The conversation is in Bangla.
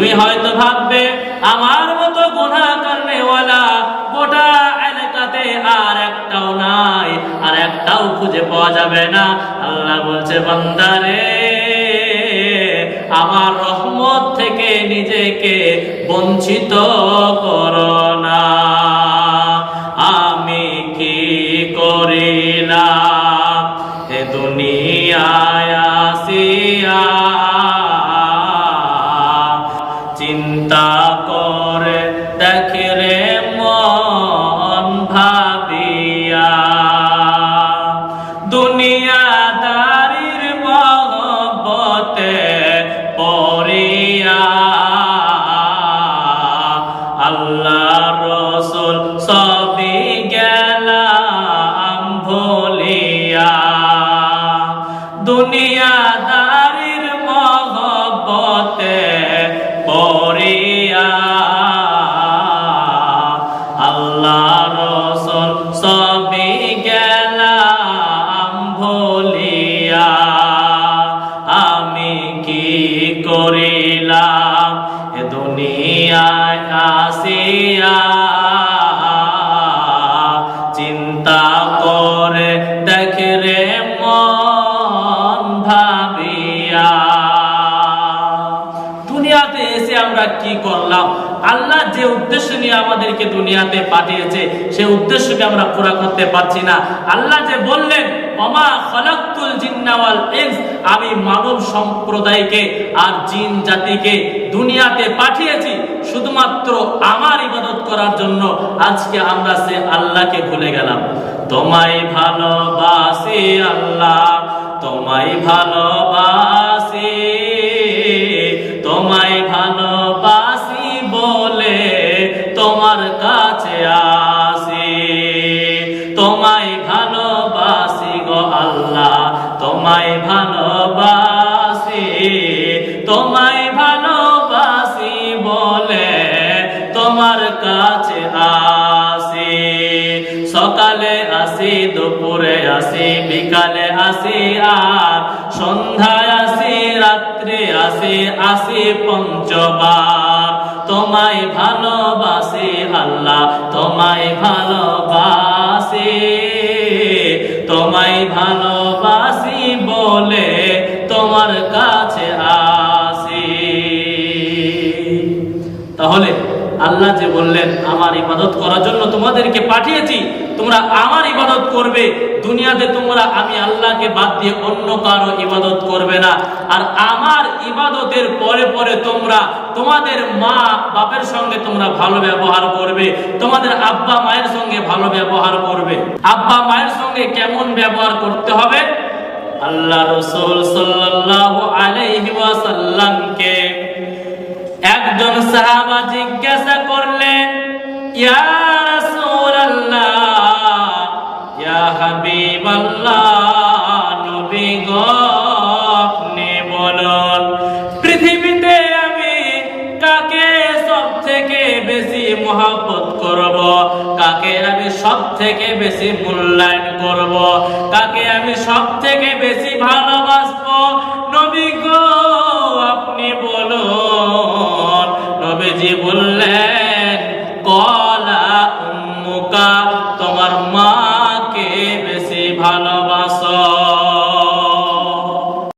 তুমি হয়তো ভাববে আমার মতো গুনাহ করনেওয়ালা গোটা এলাকাতে আর একটাও নাই, আর একটাও খুঁজে পাওয়া যাবে না। আল্লাহ বলছে, বান্দারে, আমার রহমত থেকে নিজেকে বঞ্চিত করো না। আমি কি করিলাম এ দুনিয়ায় আসিয়া, চিন্তা করে দেখে রে মন ভাবিয়া, দুনিয়াদারির মহব্বতে পড়িয়া আল্লাহ রসুল সবই গেলাম ভুলিয়া, দুনিয়াদারির মহব্বতে পড়িয়া আল্লাহ রসুল সবই গেলাম ভুলিয়া। আমি কি করিলাম এ দুনিয়ায় আসিয়া, চিন্তা করে দেখে রে মন ভাবিয়া। দুনিয়াতে এসে আমরা কি করলাম? আল্লাহ যে উদ্দেশ্য নিয়ে আমাদেরকে দুনিয়াতে পাঠিয়েছে সেই উদ্দেশ্যকে আমরা পুরা করতে পারছি না। আল্লাহ যে বললেন, ওমা খলাকতুল জিন্না ওয়াল ইনস, আমি মানব সম্প্রদায়কে আর জিন জাতিকে দুনিয়াতে পাঠিয়েছি শুধুমাত্র আমার ইবাদত করার জন্য। আজকে আমরা সে আল্লাহকে ভুলে গেলাম। তোমায় ভালোবাসি আল্লাহ, তোমায় ভালোবাসি, তোমায় ভালোবাসি বলে তোমার কাছে আসি। তোমায় ভালোবাসি গো আল্লাহ, তোমায় ভালোবাসি, তোমায় ভালোবাসি বলে তোমার কাছে আসি। সকালে আসি, দুপুরে আসি, বিকালে আসি, আর সন্ধ্যায় আসি, রাত্রে আসি, আসি পঞ্চবার। তোমায় ভালোবাসি আল্লাহ, তোমায় ভালোবাসি, তোমায় ভালোবাসি বলে তোমার কাছে আসি। তাহলে আল্লাহ যে বললেন আমার ইবাদত করার জন্য তোমাদেরকে পাঠিয়েছি, তোমরা আমার ইবাদত করবে। দুনিয়াতে তোমরা আমি আল্লাহকে বাদ দিয়ে অন্য কারো ইবাদত করবে না। আর আমার ইবাদতের পরে পরে তোমরা তোমাদের মা বাপের সঙ্গে তোমরা ভালো ব্যবহার করবে, তোমাদের আব্বা মায়ের সঙ্গে ভালো ব্যবহার করবে। আব্বা মায়ের সঙ্গে কেমন ব্যবহার করতে হবে? আল্লাহ রাসূল সাল্লাল্লাহু আলাইহি ওয়াসাল্লামকে একজন সাহাবা জিজ্ঞাসা করলেন, ইয়া রাসূলুল্লাহ, ইয়া হাবিবাল্লাহ, নবী গো আপনি বলুন পৃথিবীতে আমি কাকে সবথেকে বেশি মহব্বত করব, কাকে আমি সবথেকে বেশি মূল্যায়ন করব, কাকে আমি সবথেকে বেশি ভালোবাসবো? নবী গো আপনি বলুন। নবীজি বললেন,